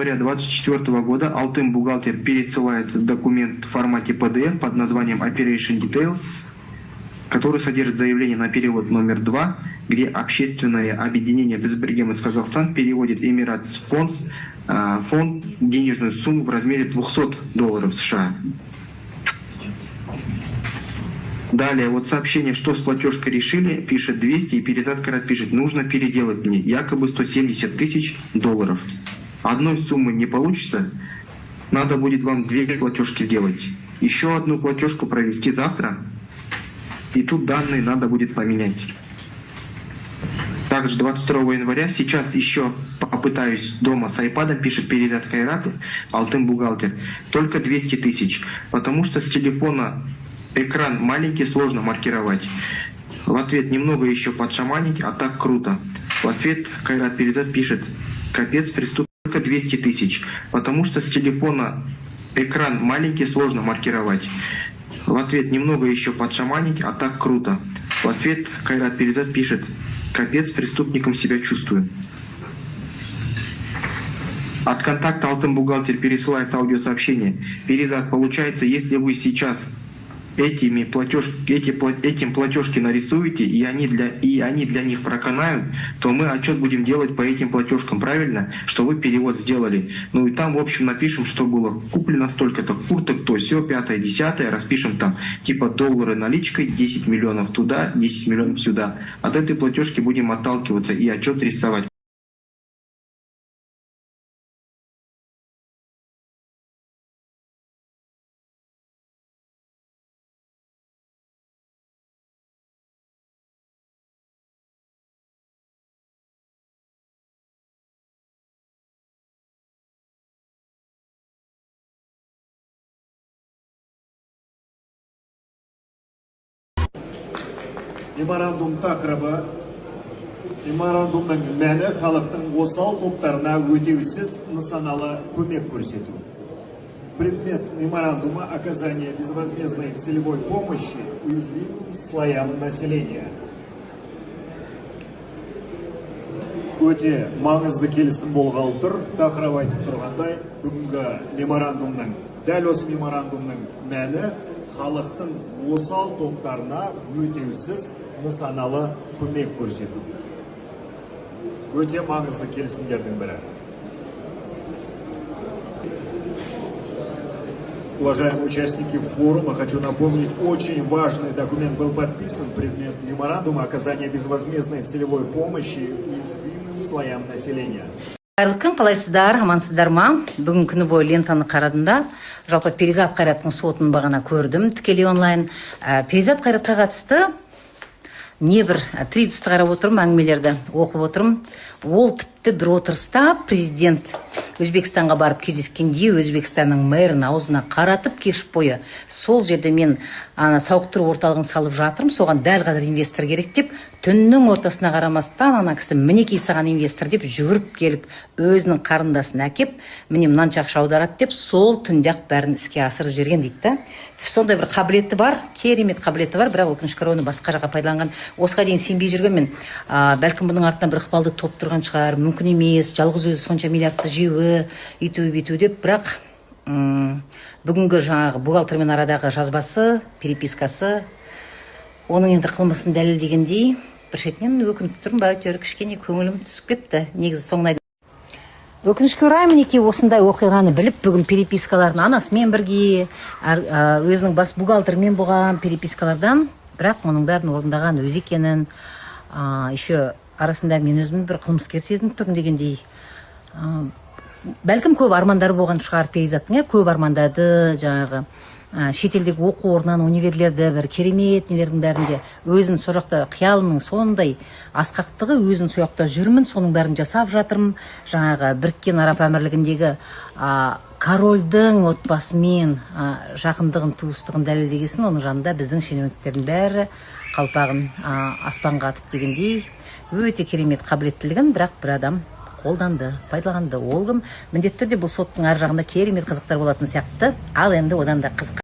января 2024 года Алтын бухгалтер пересылает документ в формате PDF под названием Operation Details, который содержит заявление на перевод номер 2, где общественное объединение Безбергемес Казахстан переводит Emirates фонд денежную сумму в размере $200 США. Далее, вот сообщение, что с платежкой решили, пишет 200, и Перизат Кайрат пишет, нужно переделать мне, якобы $170 тысяч. Одной суммы не получится, надо будет вам 2 платежки сделать. Еще одну платежку провести завтра, и тут данные надо будет поменять. Также 22 января, сейчас еще попытаюсь дома с айпадом, пишет Перизат Кайрат, Алтын бухгалтер, только 200 тысяч, потому что с телефона экран маленький, сложно маркировать. В ответ немного еще подшаманить, а так круто. В ответ Кайрат Перизат пишет, капец, преступник, только 200 тысяч, потому что с телефона экран маленький, сложно маркировать. В ответ немного еще подшаманить, а так круто. В ответ Кайрат Перизат пишет, капец, преступником себя чувствую. От контакта Алтын бухгалтер пересылает аудиосообщение. Перизат, получается, если вы сейчас этим платежки нарисуете, и они для них проканают, то мы отчет будем делать по этим платежкам, правильно? Что вы перевод сделали. Ну и там, в общем, напишем, что было куплено столько-то курток, то все, 5, 10, распишем там, типа доллары наличкой, 10 миллионов туда, 10 миллионов сюда. От этой платежки будем отталкиваться и отчет рисовать. Меморандум тақырыбы, меморандумның мәні халықтың осал топтарына өтеусіз нысаналы көмек көрсету. Предмет меморандума – оказание безвозмездной целевой помощи уязвимым слоям населения. Өте маңызды келісім болғалы тұр. Тақырып айтып тұрғандай, бүгінгі меморандумның, дәл осы меморандумның мәні халықтың осал топтарына өтеусіз нысаналы көмек көрсету. Өте маңызды келісімдердің бірі. Уважаемые участники форума, хочу напомнить, очень важный документ был подписан, предмет меморандума оказания безвозмездной целевой помощи уязвимым слоям населения. Қайырлы күн, қалайсыздар, амансыздар ма? Бүгін күні бойы лентаны қарадымда, жалпы Перизат Кайраттың сотын бағана көрдім, тікелей онлайн. Перизат Кайратқа қатысты небір 30 қарап отырмын, әңгімелерді оқып отырмын. Ол тіпті бір отырыста президент Өзбекстанға барып кездескенде Өзбекстанның мэрін аузына қаратып кешіп бойы сол жерде мен сауықтыру орталығын салып жатырмын, соған дәл қазір инвестор керек деп, түннің ортасына қарамастан ана кісі мінекей саған инвестор деп жүгіріп келіп өзінің қарындасын әкеп, міне мынанша ақша аударады деп, сол түнде-ақ бәрін іске асырып жіберген дейді да. Сондай бір қабілеті бар, керемет қабілеті бар, бірақ өкінішке орай оны басқа жаққа пайдаланған. Осыға дейін сенбей жүрген мен, бәлкім бұның артынан бір ықпалды топ тұрған шығар, мүмкін емес, жалғыз өзі сонша миллиардты жеуі, үйту деп, бірақ бүгінгі жаңағы бухгалтермен арадағы жазбасы, перепискасы, оның енді қылмысын дәлелдегендей, бір шетінен өкініп тұрмын, әйтеуір кішкене көңілім түсіп кетті. Негізі соңына өкінішке орай мінекей осындай оқиғаны біліп, бүгін перепискалардың анасымен бірге, өзінің бас бухгалтермен болған перепискалардан, бірақ оның бәрін орындаған өзі екенін, еще арасында мен өзімнің бір қылмыскер сезініп тұрмын дегендей. Бәлкім көп армандары болған шығар Перизаттың, көп армандады, жаңағы шетелдегі оқу орнынан универлерді, бір керемет нелердің бәрінде өзін сол жақта қиялының сондай асқақтығы, өзін сол жақта жүрмін, соның бәрін жасап жатырмын. Жаңағы Біріккен Араб Әмірлігіндегі корольдің отбасымен жақындығын, туыстығын дәлелдегесін, оның жанында біздің шенеуніктердің бәрі қалпағын аспанға атып дегендей, өте керемет қабілеттілігін бірақ бір адам қолданды, пайдаланды. Ол кім? Міндетті түрде бұл соттың ар жағында керемет қызықтар болатын сияқты, ал енді одан да қызық